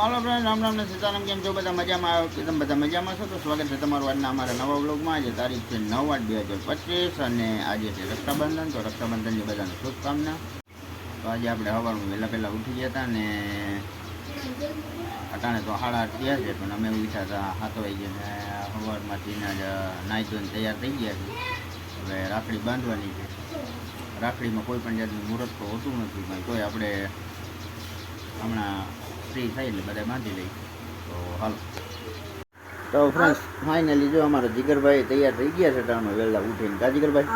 હાલો friend, Ram Ram ને સીતારામ. કેમ છો બધા? મજામાં આવ્યો કે તમે બધા મજામાં છો? તો સ્વાગત છે તમારું આજના અમારા નવા વ્લોગમાં. આજે તારીખ છે 9/8/2025 અને આજે છે રક્ષાબંધન. તો રક્ષાબંધનની બધાને શુભકામના. તો આજે આપણે સવારમાં પહેલાં ઉઠી ગયા હતા ને અટાણે તો 8:30 થયા છે, પણ અમે ઉઠ્યા હતા 7 વાગ્યે ને સવારમાંથી નાહી ધોઈને તૈયાર થઈ ગયા છે. હવે રાખડી બાંધવાની છે. રાખડીમાં કોઈ પણ જાતનું મુહૂર્ત તો હોતું નથી, પણ તોય આપણે હમણાં ફ્રી થાય એટલે બધા બાંધી લઈ. તો હાલ તો ફ્રેન્ડ્સ ફાઇનલી જો અમારા જીગરભાઈ તૈયાર થઈ ગયા છે ટાણમાં વહેલા ઉઠીને. કા જીગરભાઈ?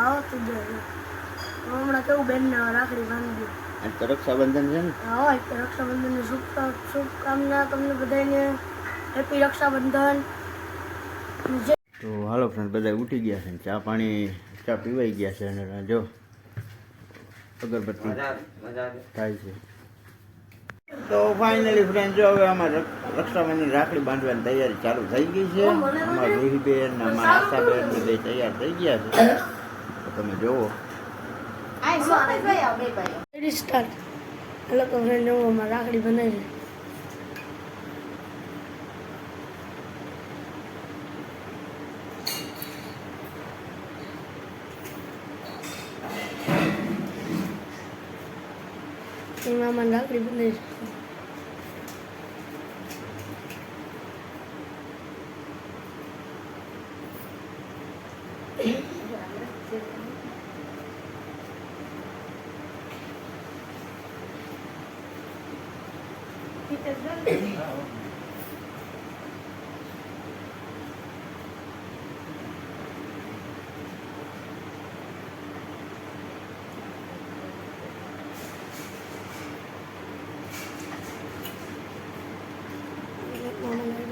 હમણાં કેવું બેન રાખડી બાંધી. આજ તો રક્ષાબંધન છે ને? હા, રક્ષાબંધનની શુભકામના તમને બધાને. હેપી રક્ષાબંધન. તો હાલો ફ્રેન્ડ, બધા ઉઠી ગયા છે, ચા પાણી ચા પીવાઈ ગયા છે અને જો અગરબત્તી થાય છે. તો ફાઇનલી ફ્રેન્ડ જો હવે અમારે રક્ષાબંધન રાખડી બાંધવાની તૈયારી ચાલુ થઈ ગઈ છે. અમારા રૂહીબેન ને અમારા આશાબેન ને બે તૈયાર થઈ ગયા છે. તો તમે જોવો રાખડી બનાવી. એમાં રાખડી બનાવી.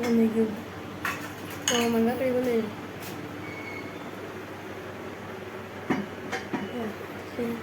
Bani gyo. Kalau mana kali bani? Ya, sini.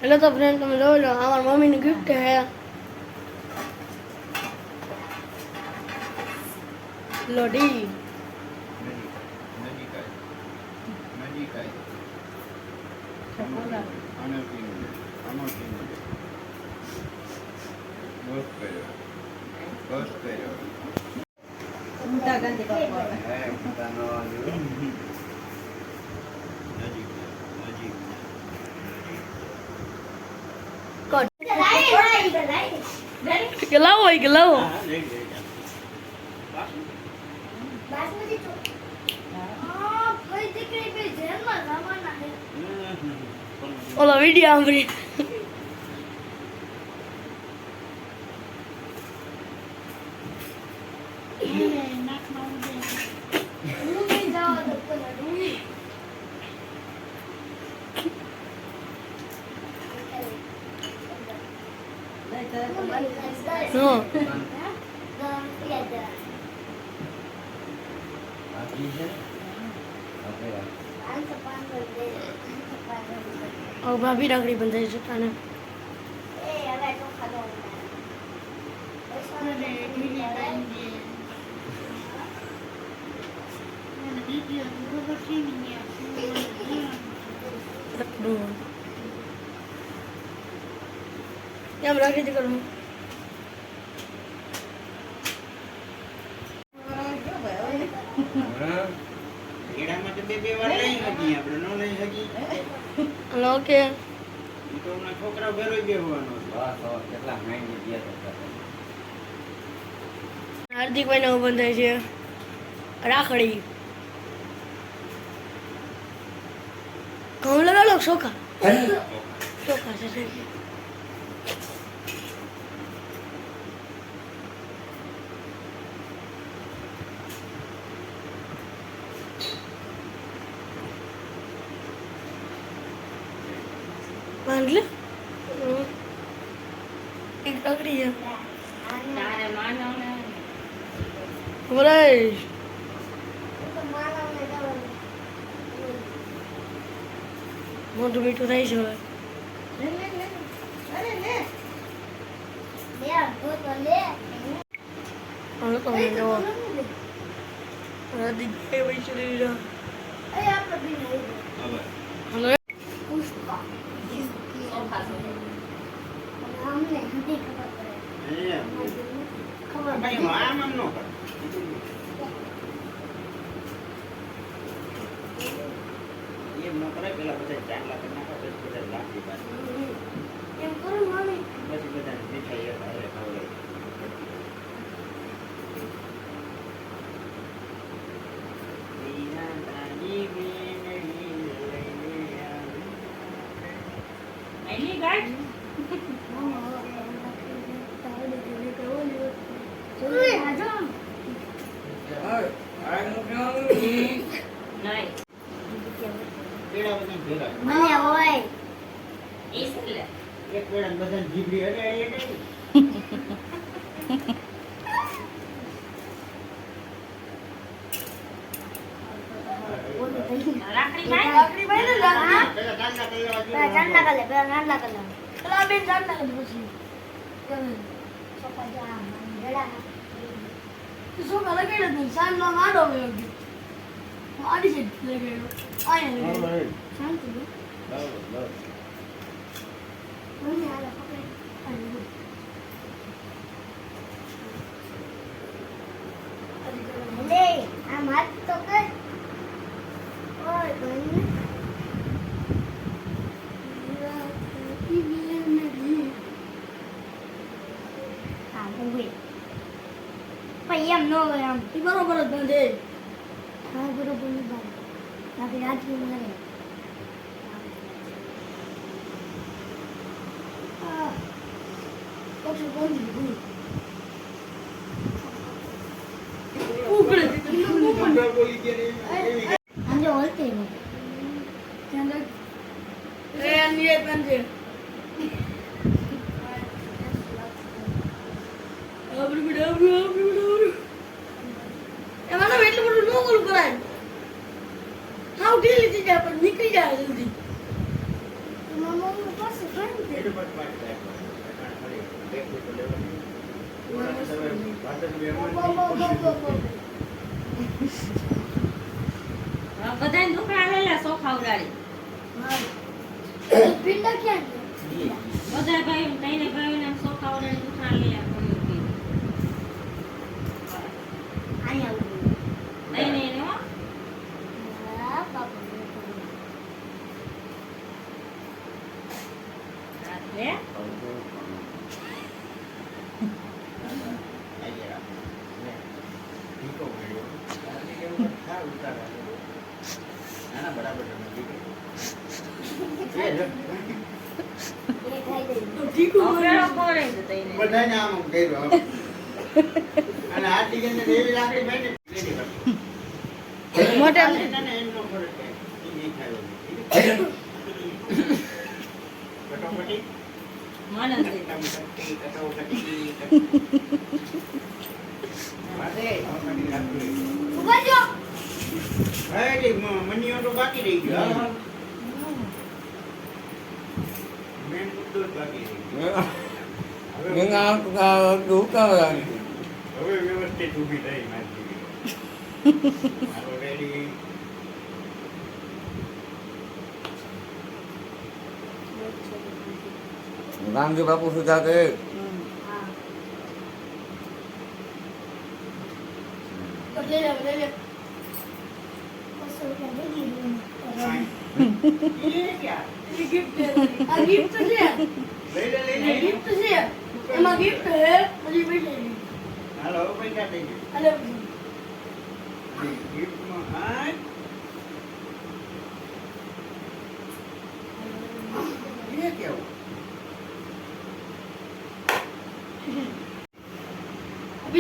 Hello तो फ्रेंड, तुम लो लो हमारी मम्मी ने गिफ्ट है. Lodi Gelaw ay gelaw. Olah video ambil. No. Oh, babi રાખડી બંધાઈ છે કાને. Ya રાખડી દે કરું. ઓકે. છોકરા ઘરે બેહવાનો કેટલા મહિને ગયા. હાર્દિકભાઈ ને બંધાય છે રાખડી. ચોખા ચોખા છે thank you. માંગલે એક પકડી છે બોલાય મોટું મીઠું થાય છે હવે હવે તો મેં જવો રાધી ગઈ વૈસે લઈ લો હવે ભાઈ આમ આમ ન કર એમ ન કરાય પેલા બધા ચાંદલા કરી નાખો પછી બધા લાકડી પાછી એમ કરો મમ્મી પછી બધા મીઠાઈ એક હારે ખવડાવી પેડા બધા ભેગા મને હોય એક પેડા બધા જીબડી અરે રાખડી ભાઈ ને લાગા પેલા ચાંદલા કરી લેવા ચાંદલા કલે પેલા નાનલા કલે પેલા બેન ચાંદલા કલે પછી સોપા જા ગડા સોપા લગાડે ને ચાંદલા માડો ગયો આડી છે લગાડ્યો આયા લગાડ્યો શાંતિ લો મને આલા પકડ લે આ માત તો કર ઓય બન એમ ન હોય આમ એ બરોબર જ બાંધે હા બરોબર નહીં બાંધે બાકી રાજકીય મારે પછી બાંધી ઉગડે આજે ઓલતે નહીં એ અન્ય બાંધે એમાં એટલું બધું ન ઓલું કરાય હાવ ઢીલી થઈ જાય પણ નીકળી જાય જલ્દી મમ્મી પાસે એટલું બધું પાડી એક મિનિટ લેવાની બધાને દુખડા લેલા સોખા ઉડાડી પિંડા ક્યાં બધા ભાઈ તઈને ભાઈને સોખા ઉડાડી દુખડા લેલા અહીંયા તઈને એને હો લે બરાબર બધાને આમ કર્યું અને આ ટીકને એવી લાકડી ભાઈને મોટા એમ નો ફરક છે ઈ નહીં ખાયો કટોકટી મને કટોકટી વાદે આવવાની લાકડી ઉભા જો હે મનીઓ તો બાકી રહી ગયો મેન મુદ્દો જ બાકી રહી ગયો હવે વ્યવસ્થિત ઊભી થઈ મારી હાલો રેડી રામજી બાપુ સુધા કે લે લે એ ક્યાં ગિફ્ટ આ ગિફ્ટ છે લઈ લે ગિફ્ટ છે એમાં ગિફ્ટ હે હજી બેઠી હાલો પૈસા થઈ ગયા અરે ગિફ્ટમાં હા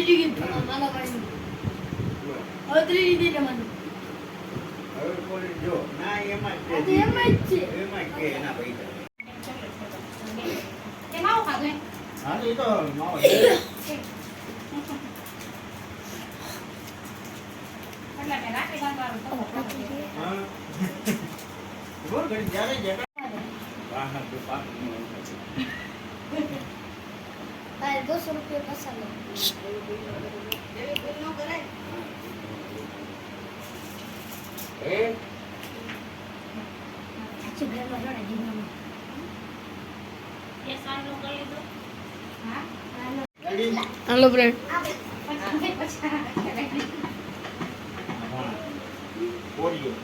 બીજી ગીત નાના ભાઈ હવે ત્રીજી ગીત અમારી હવે કોઈ જો ના એમાં જ આ તો એમાં જ છે એમાં જ કે એના પૈસા તે માવો ખાધો એમ. હા એ તો માવો એટલે મેં રાખડી બાંધવાનું તો હા બોલ ઘડી જ્યારે જગા વાહ તો પાક ભાઈ 200 રૂપિયા પસાર લો એ છે ઘરમાં જોડે જીવનમાં એ સાંજનું કરી લીધું. હા હાલો ફ્રેન્ડ ઓરિયો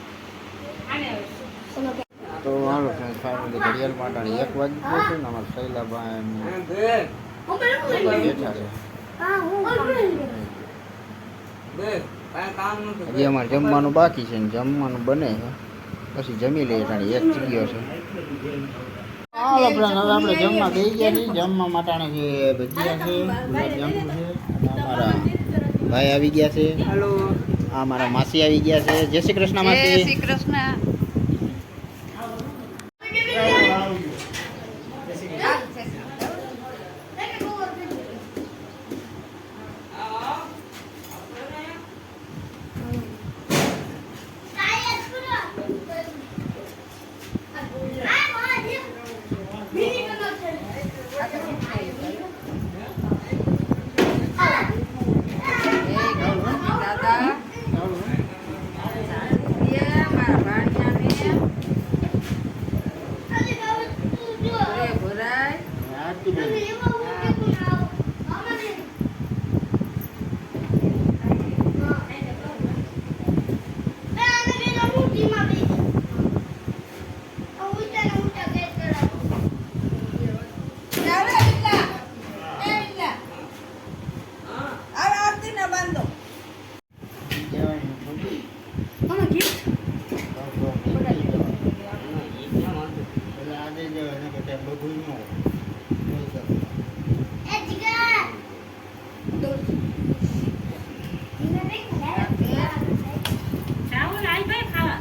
આને તો હાલો ફ્રેન્ડ ફાઇનલી ઘડિયાળ માટાણી 1 વાગી ગયો છે ને અમારા શૈલાભાઈ બેઠા છે હા હું બે કાંઈ કામ નથી. હજી અમારે જમવાનું બાકી છે ને જમવાનું બને છે પછી જમી લઈએ જાણે એક જગ્યો છે હાલો ફ્રેન્ડ હવે આપણે જમવા ગઈ ગયા છીએ જમવા માટાણે છે ભજીયા છે ગુલાબજાંબુ છે અને અમારા ભાઈ આવી ગયા છે હેલો આ મારા માસી આવી ગયા છે જય શ્રી કૃષ્ણ માસી જય શ્રી કૃષ્ણ દાદા મારા ભાણિયાને ભરાય ચાવલ આઈ ભાઈ ખાવા.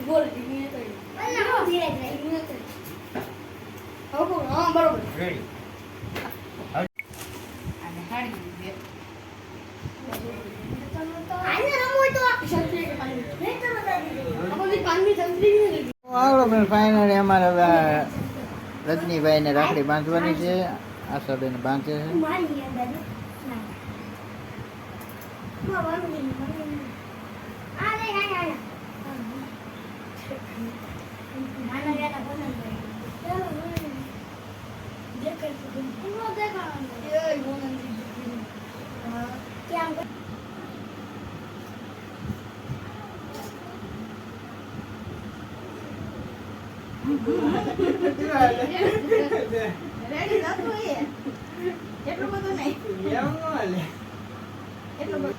બોલ ધીમે કરી ધીરે ધીરે હા બરોબર રેડી અને હાડી બે હાલો બેન ફાઇનલી અમારે હવે રજનીભાઈને રાખડી બાંધવાની છે આશાબેન બાંધે છે રેડી નતું એ એટલું બધું નહીં એટલું બધું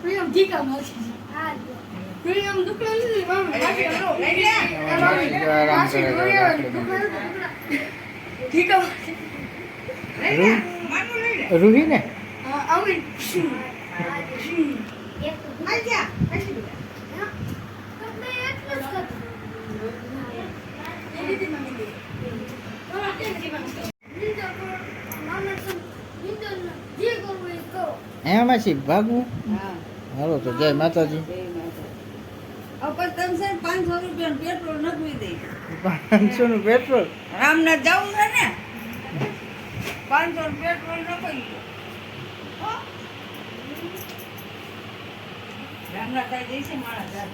પ્રિયમ ઠીકા માસી પ્રિયમ દુકાન નથી મામા લઈ લે આરામ કરે છે રાખડી ઠીકા માનું લઈ લે રૂહી ને અમિત આઈ જા કશી દે એમાં છે ભાગવું હા હાલો તો જય માતાજી અપર તમ છે 500 રૂપિયા પેટ્રોલ નખવી દે 500 નું પેટ્રોલ રામનાથ જાવું છે ને 500 પેટ્રોલ નખવી દે રામનાથ આવી જઈશે મારા ઘર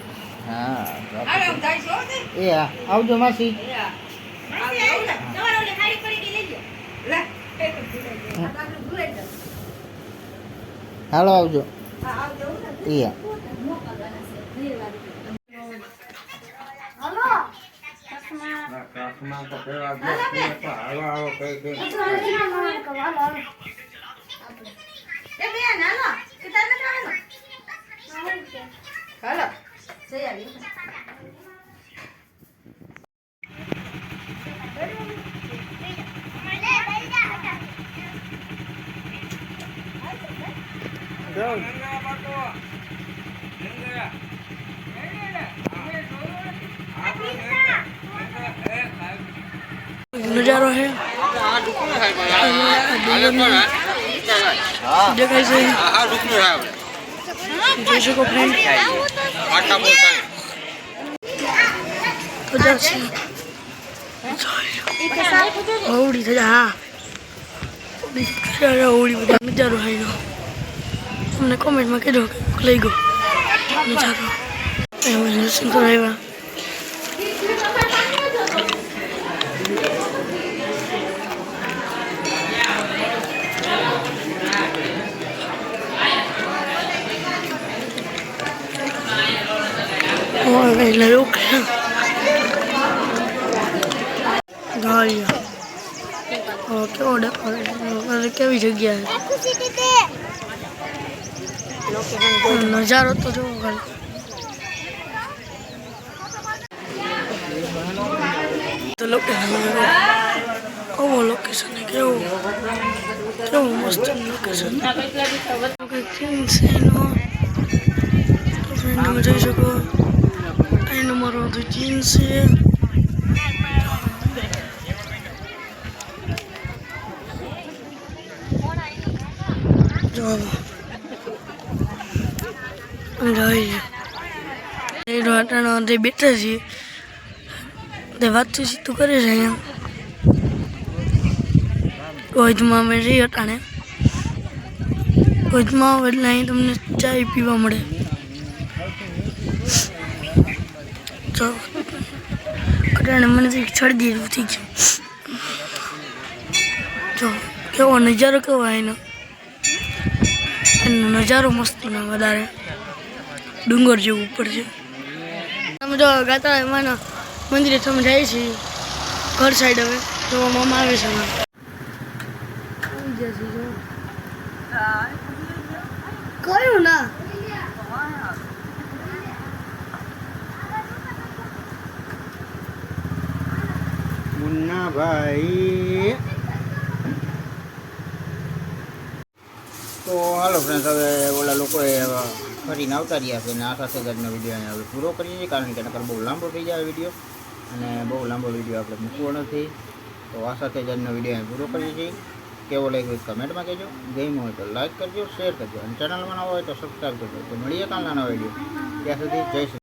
હા હાલો હું જાય છો તે એ હા આવજો માસી તમારે ઓલી ખાલી પડી ગઈ લઈ ગયો. લે આપણે ભૂલાઈ જાય હાલો આવજો હા આવજો ને એ હા હલો કાશમાં તો પેલા આવો કહી દે હાલો જાય ને હાલો કે તાર નથી આવવાનું હાલો જઈ આવી નજારો છે દેખાય છે જોઈ શકો ફ્રેન્ડ હોળી થયા હા હોળી બધા નજારો છે એનો તમને કોમેન્ટમાં કહેજો કે લઈ ગયો નજારો એમાં દર્શન કરાવ્યા એટલે લોકો કેવો ડેકોરેશન કેવી જગ્યા નજારો તો જોવો ખાલી તો લોકેશન લોકેશન કેવું મસ્ત લોકેશન તમે જોઈ શકો અહીં મારો બધું ચીન છે જો બેઠા છીએ તે વાતચીત કરે છે અહીંયા કોઈમાં અમે રહી અટાણે કોઈમાં એટલે અહીં તમને ચાય પીવા મળે તો અટાણે મને શરદી જેવું થઈ ગયું જો કેવો નજારો કેવો એનો નજારો મસ્ત ના વધારે ડુંગર જેવું ઉપર છે અમે જો ગાતા એમાંના મંદિરે તમે જાય છે ઘર સાઈડ હવે જોવા મામા આવે છે કયું ના મુન્નાભાઈ તો હાલો ફ્રેન્ડ હવે ઓલા લોકોએ ફરીને આવતા રહ્યા છે અને આ સાથે જ આજનો વિડીયો અહીંયા હવે પૂરો કરીએ છીએ કારણ કે નકર બહુ લાંબો થઈ જાય વિડીયો અને બહુ લાંબો વિડીયો આપણે મૂકવો નથી તો આ સાથે જ આજનો વિડીયો અહીં પૂરો કરીએ છીએ કેવો લાગ્યો કમેન્ટમાં કહેજો ગમ્યું હોય તો લાઈક કરજો શેર કરજો અને ચેનલમાં નવા હોય તો સબસ્ક્રાઈબ કરજો તો મળીએ કાલના નવા વિડીયો ત્યાં સુધી જય શ્રી